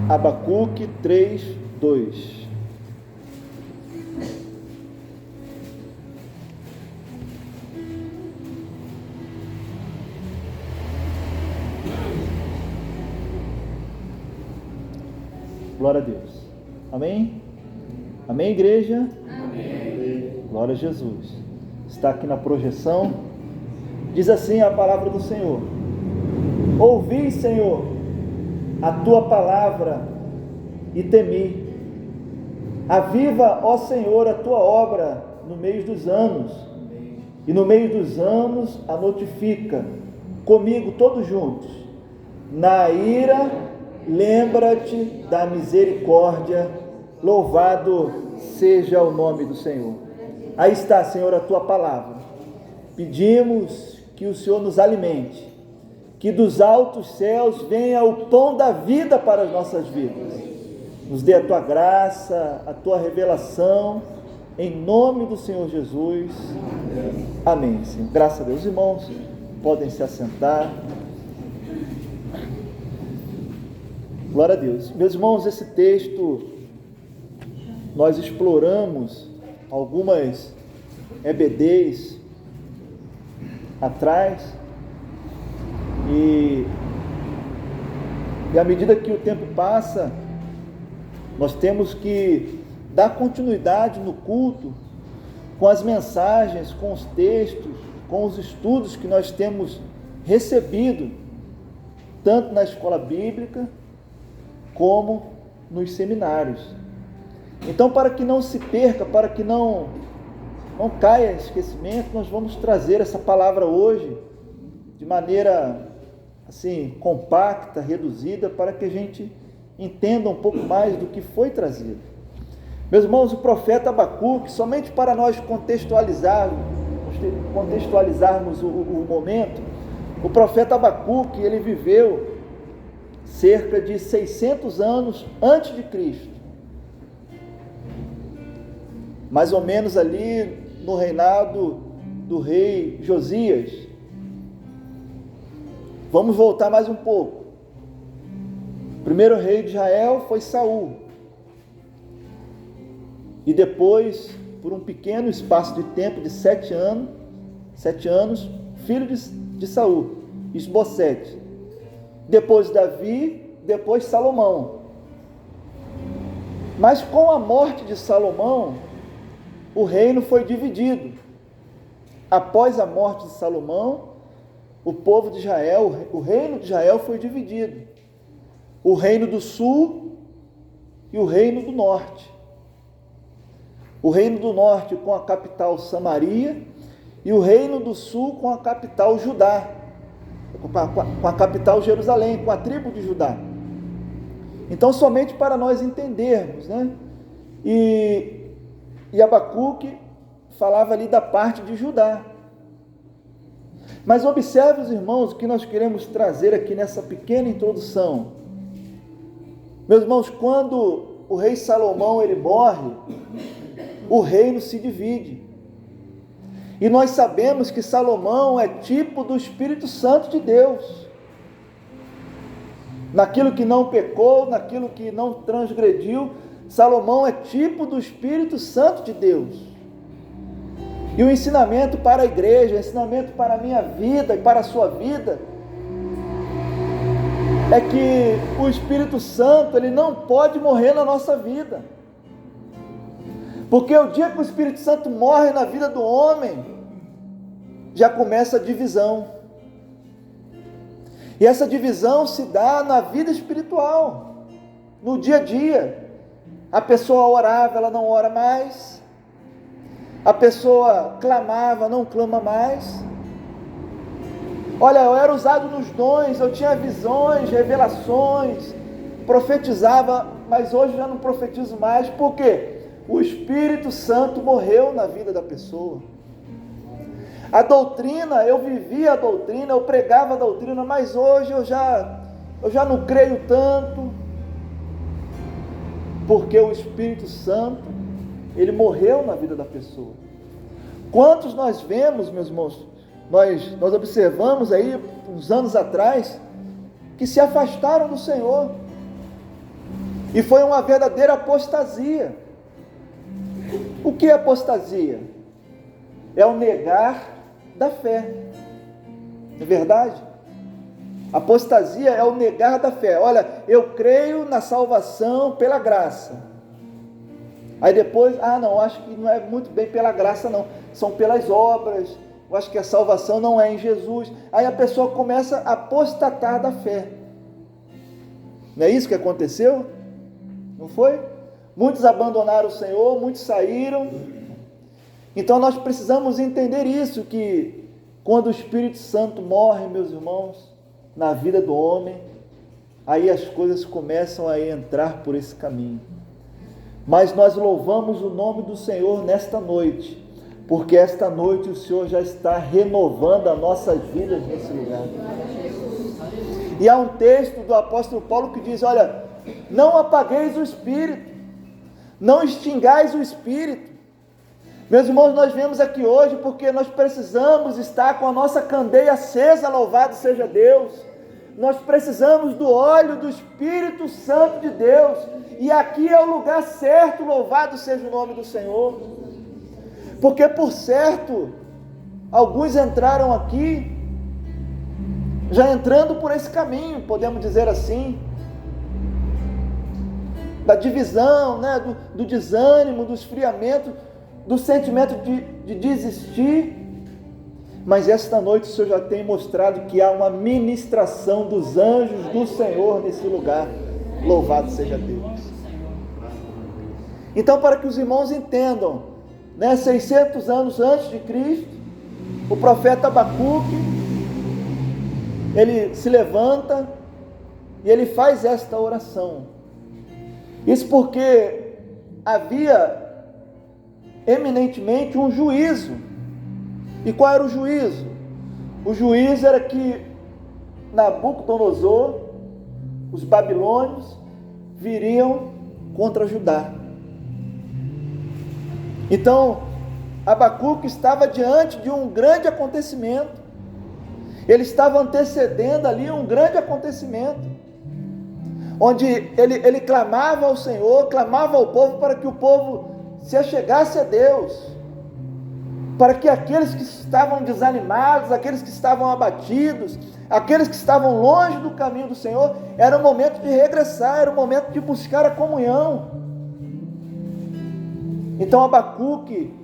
Abacuque 3:2. Glória a Deus. Amém? Amém, igreja? Amém. Glória a Jesus. Está aqui na projeção. Diz assim a palavra do Senhor: ouvi, Senhor, a tua palavra e temi. Aviva, ó Senhor, a tua obra no meio dos anos, e no meio dos anos a notifica comigo todos juntos. Na ira, lembra-te da misericórdia, louvado seja o nome do Senhor. Aí está, Senhor, a tua palavra. Pedimos que o Senhor nos alimente, que dos altos céus venha o pão da vida para as nossas vidas. Nos dê a tua graça, a tua revelação, em nome do Senhor Jesus. Amém, Senhor. Graças a Deus. Irmãos, podem se assentar. Glória a Deus. Meus irmãos, esse texto nós exploramos algumas EBDs atrás, e à medida que o tempo passa, nós temos que dar continuidade no culto com as mensagens, com os textos, com os estudos que nós temos recebido, tanto na escola bíblica como nos seminários. Então, para que não se perca, para que não caia em esquecimento, nós vamos trazer essa palavra hoje de maneira assim compacta, reduzida, para que a gente entenda um pouco mais do que foi trazido. Meus irmãos, o profeta Abacuque, somente para nós contextualizarmos o momento, o profeta Abacuque, ele viveu cerca de 600 anos antes de Cristo, mais ou menos ali no reinado do rei Josias. Vamos voltar mais um pouco. O primeiro rei de Israel foi Saul, e depois, por um pequeno espaço de tempo de 7 anos, filho de Saul, Isbosete. Depois Davi, depois Salomão. Mas com a morte de Salomão, o reino foi dividido. Após a morte de Salomão, o povo de Israel, o reino de Israel foi dividido. O reino do sul e o reino do norte. O reino do norte com a capital Samaria, e o reino do sul com a capital Judá, com a capital Jerusalém, com a tribo de Judá. Então, somente para nós entendermos, né? E Abacuque falava ali da parte de Judá. Mas observe, os irmãos, o que nós queremos trazer aqui nessa pequena introdução. Meus irmãos, quando o rei Salomão ele morre, o reino se divide. E nós sabemos que Salomão é tipo do Espírito Santo de Deus. Naquilo que não pecou, naquilo que não transgrediu, Salomão é tipo do Espírito Santo de Deus. E o ensinamento para a igreja, o ensinamento para a minha vida e para a sua vida, é que o Espírito Santo ele não pode morrer na nossa vida. Porque o dia que o Espírito Santo morre na vida do homem, já começa a divisão. E essa divisão se dá na vida espiritual, no dia a dia. A pessoa orava, ela não ora mais. A pessoa clamava, não clama mais. Olha, eu era usado nos dons, eu tinha visões, revelações, profetizava, mas hoje já não profetizo mais. Por quê? O Espírito Santo morreu na vida da pessoa. A doutrina, eu vivia a doutrina, eu pregava a doutrina, mas hoje eu já não creio tanto, porque o Espírito Santo, ele morreu na vida da pessoa. Quantos nós vemos, meus irmãos, nós observamos aí, uns anos atrás, que se afastaram do Senhor. E foi uma verdadeira apostasia. O que é apostasia? É o negar da fé. Não é verdade? Apostasia é o negar da fé. Olha, eu creio na salvação pela graça. Aí depois, não, acho que não é muito bem pela graça não, são pelas obras. Eu acho que a salvação não é em Jesus. Aí a pessoa começa a apostatar da fé. Não é isso que aconteceu? Não foi? Muitos abandonaram o Senhor, muitos saíram. Então nós precisamos entender isso, que quando o Espírito Santo morre, meus irmãos, na vida do homem, aí as coisas começam a entrar por esse caminho. Mas nós louvamos o nome do Senhor nesta noite, porque esta noite o Senhor já está renovando as nossas vidas nesse lugar. E há um texto do apóstolo Paulo que diz, olha, não apagueis o Espírito, não extingais o Espírito. Meus irmãos, nós viemos aqui hoje porque nós precisamos estar com a nossa candeia acesa, louvado seja Deus. Nós precisamos do óleo do Espírito Santo de Deus, e aqui é o lugar certo, louvado seja o nome do Senhor. Porque por certo, alguns entraram aqui, já entrando por esse caminho, podemos dizer assim, da divisão, né? do desânimo, do esfriamento, do sentimento de desistir. Mas esta noite o Senhor já tem mostrado que há uma ministração dos anjos do Senhor nesse lugar. Louvado seja Deus. Então, para que os irmãos entendam, né, 600 anos antes de Cristo, o profeta Abacuque, ele se levanta e ele faz esta oração. Isso porque havia eminentemente um juízo. E qual era o juízo? O juízo era que Nabucodonosor, os babilônios, viriam contra Judá. Então, Abacuque estava diante de um grande acontecimento. Ele estava antecedendo ali um grande acontecimento, onde ele clamava ao Senhor, clamava ao povo para que o povo se achegasse a Deus, para que aqueles que estavam desanimados, aqueles que estavam abatidos, aqueles que estavam longe do caminho do Senhor, era o momento de regressar, era o momento de buscar a comunhão. Então Abacuque,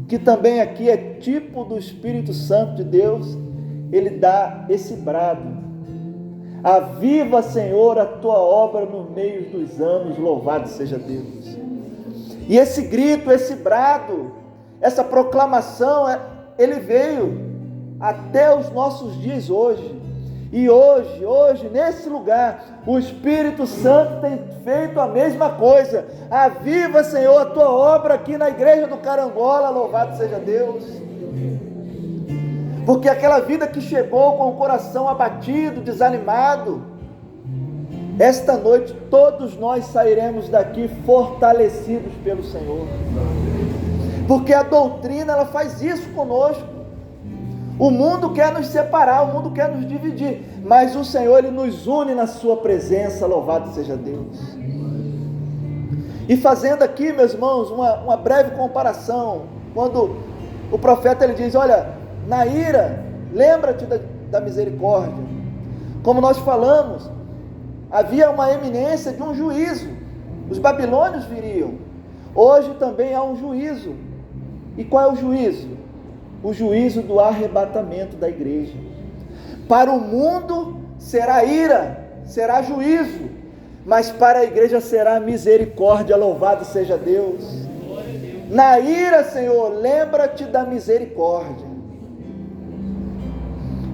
que também aqui é tipo do Espírito Santo de Deus, ele dá esse brado: aviva, Senhor, a tua obra no meio dos anos, louvado seja Deus. E esse grito, esse brado, essa proclamação, ele veio até os nossos dias hoje. E hoje, nesse lugar, o Espírito Santo tem feito a mesma coisa. Aviva, Senhor, a tua obra aqui na igreja do Carangola, louvado seja Deus. Porque aquela vida que chegou com o coração abatido, desanimado, esta noite todos nós sairemos daqui fortalecidos pelo Senhor. Porque a doutrina, ela faz isso conosco. O mundo quer nos separar, o mundo quer nos dividir, mas o Senhor, ele nos une na sua presença, louvado seja Deus. E fazendo aqui, meus irmãos, uma breve comparação, quando o profeta ele diz, olha, na ira, lembra-te da misericórdia. Como nós falamos, havia uma eminência de um juízo, os babilônios viriam. Hoje também há um juízo. E qual é o juízo? O juízo do arrebatamento da igreja. Para o mundo será ira, será juízo, mas para a igreja será misericórdia, louvado seja Deus. Na ira, Senhor, lembra-te da misericórdia.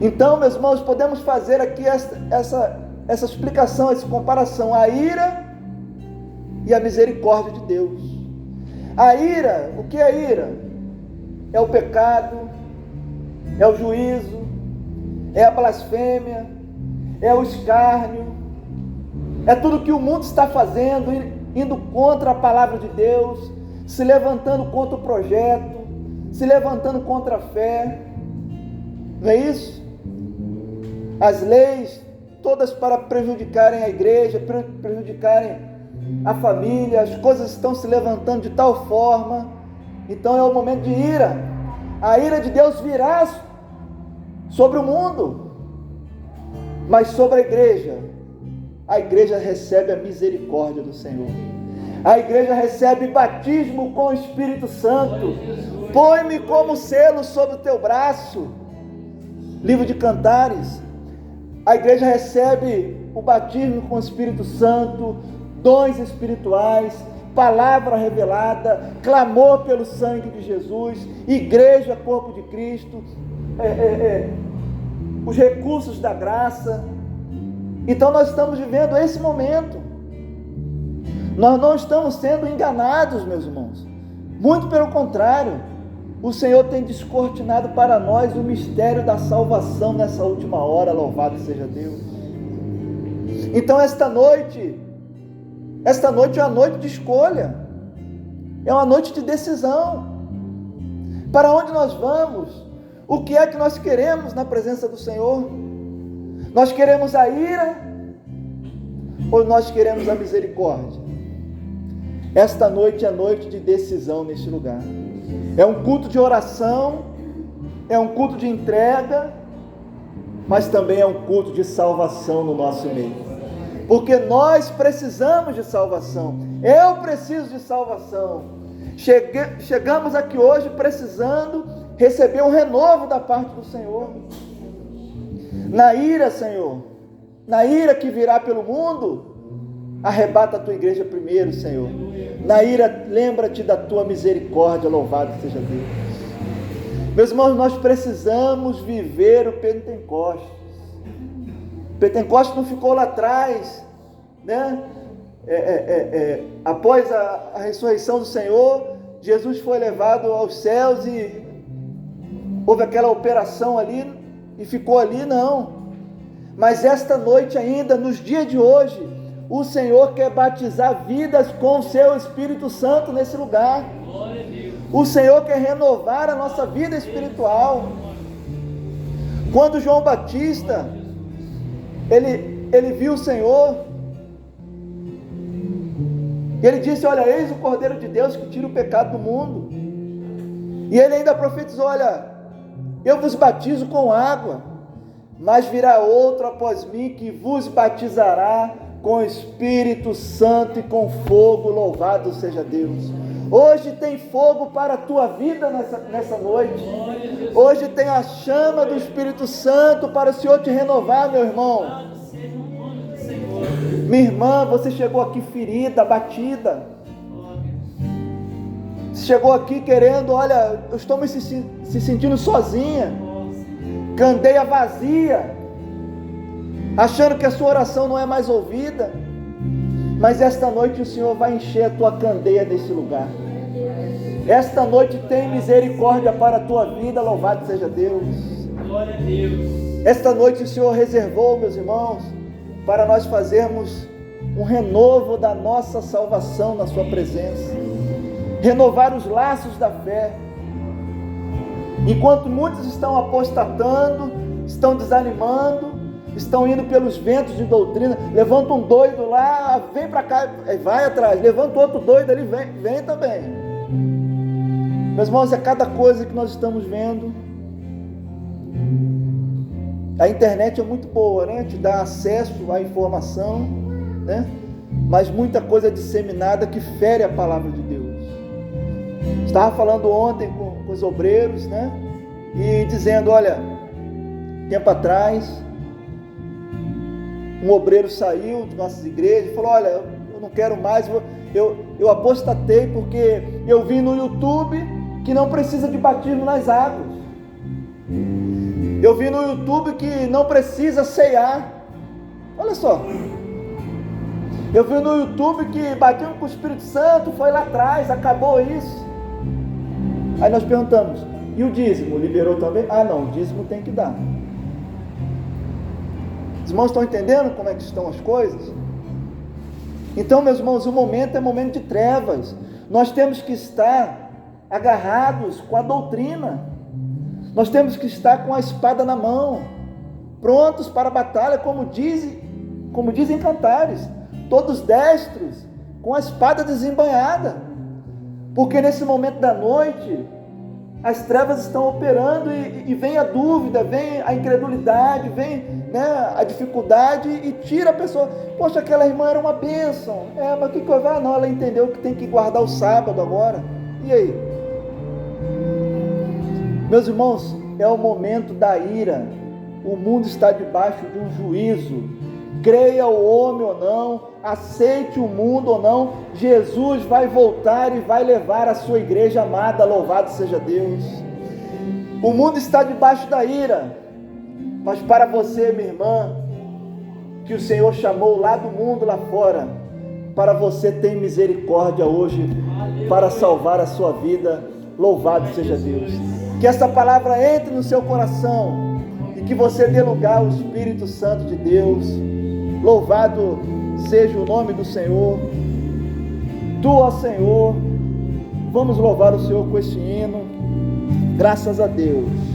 Então, meus irmãos, podemos fazer aqui essa explicação, essa comparação, a ira e a misericórdia de Deus. A ira, o que é a ira? É o pecado, é o juízo, é a blasfêmia, é o escárnio, é tudo que o mundo está fazendo, indo contra a palavra de Deus, se levantando contra o projeto, se levantando contra a fé, não é isso? As leis, todas para prejudicarem a igreja, prejudicarem a família, as coisas estão se levantando de tal forma, então é o momento de ira. A ira de Deus virá sobre o mundo, mas sobre a igreja recebe a misericórdia do Senhor. A igreja recebe batismo com o Espírito Santo. Põe-me como selo sobre o teu braço. Livro de Cantares. A igreja recebe o batismo com o Espírito Santo, dons espirituais, palavra revelada, clamor pelo sangue de Jesus, igreja, corpo de Cristo, os recursos da graça. Então nós estamos vivendo esse momento. Nós não estamos sendo enganados, meus irmãos. Muito pelo contrário, o Senhor tem descortinado para nós o mistério da salvação nessa última hora. Louvado seja Deus. Então esta noite é uma noite de escolha, é uma noite de decisão. Para onde nós vamos? O que é que nós queremos na presença do Senhor? Nós queremos a ira ou nós queremos a misericórdia? Esta noite é noite de decisão neste lugar. É um culto de oração, é um culto de entrega, mas também é um culto de salvação no nosso meio. Porque nós precisamos de salvação. Eu preciso de salvação. Chegamos aqui hoje precisando receber um renovo da parte do Senhor. Na ira, Senhor, na ira que virá pelo mundo, arrebata a tua igreja primeiro, Senhor. Na ira, lembra-te da tua misericórdia, louvado seja Deus. Meus irmãos, nós precisamos viver o Pentecostes. Pentecostes não ficou lá atrás, né? Após a ressurreição do Senhor, Jesus foi levado aos céus e houve aquela operação ali e ficou ali, não. Mas esta noite ainda, nos dias de hoje, o Senhor quer batizar vidas com o seu Espírito Santo nesse lugar. O Senhor quer renovar a nossa vida espiritual. Quando João Batista, ele viu o Senhor, e ele disse: olha, eis o Cordeiro de Deus que tira o pecado do mundo. E ele ainda profetizou: olha, eu vos batizo com água, mas virá outro após mim que vos batizará com Espírito Santo e com fogo. Louvado seja Deus. Hoje tem fogo para a tua vida nessa noite. Hoje tem a chama do Espírito Santo para o Senhor te renovar, meu irmão. Minha irmã, você chegou aqui ferida, abatida. Você chegou aqui querendo, olha, eu estou me sentindo sozinha, candeia vazia, achando que a sua oração não é mais ouvida. Mas esta noite o Senhor vai encher a tua candeia nesse lugar. Esta noite tem misericórdia para a tua vida, louvado seja Deus. Glória a Deus. Esta noite o Senhor reservou, meus irmãos, para nós fazermos um renovo da nossa salvação na sua presença. Renovar os laços da fé. Enquanto muitos estão apostatando, estão desanimando, estão indo pelos ventos de doutrina, levanta um doido lá, vem para cá, vai atrás, levanta outro doido ali, vem também. Meus irmãos, é cada coisa que nós estamos vendo. A internet é muito boa, né? Te dá acesso à informação, né? Mas muita coisa é disseminada que fere a palavra de Deus. Estava falando ontem com os obreiros, né? E dizendo, olha, tempo atrás, um obreiro saiu de nossas igrejas e falou: olha, eu não quero mais, eu apostatei porque eu vi no YouTube que não precisa de batismo nas águas. Eu vi no YouTube que não precisa ceiar. Olha só. Eu vi no YouTube que batismo com o Espírito Santo foi lá atrás, acabou isso. Aí nós perguntamos: e o dízimo? Liberou também? Ah não, o dízimo tem que dar. Os irmãos estão entendendo como é que estão as coisas? Então, meus irmãos, o momento é momento de trevas. Nós temos que estar agarrados com a doutrina. Nós temos que estar com a espada na mão, prontos para a batalha, como dizem Cantares, todos destros com a espada desembainhada, porque nesse momento da noite as trevas estão operando e vem a dúvida, vem a incredulidade, vem, né, a dificuldade e tira a pessoa. Poxa, aquela irmã era uma bênção, mas o que eu vou? Não, ela entendeu que tem que guardar o sábado agora. E aí? Meus irmãos, é o momento da ira. O mundo está debaixo de um juízo. Creia o homem ou não, aceite o mundo ou não, Jesus vai voltar e vai levar a sua igreja amada, louvado seja Deus. O mundo está debaixo da ira, mas para você, minha irmã, que o Senhor chamou lá do mundo, lá fora, para você tem misericórdia hoje, para salvar a sua vida, louvado seja Deus. Que essa palavra entre no seu coração, e que você dê lugar ao Espírito Santo de Deus. Louvado seja o nome do Senhor. Tu, ó Senhor, vamos louvar o Senhor com este hino. Graças a Deus.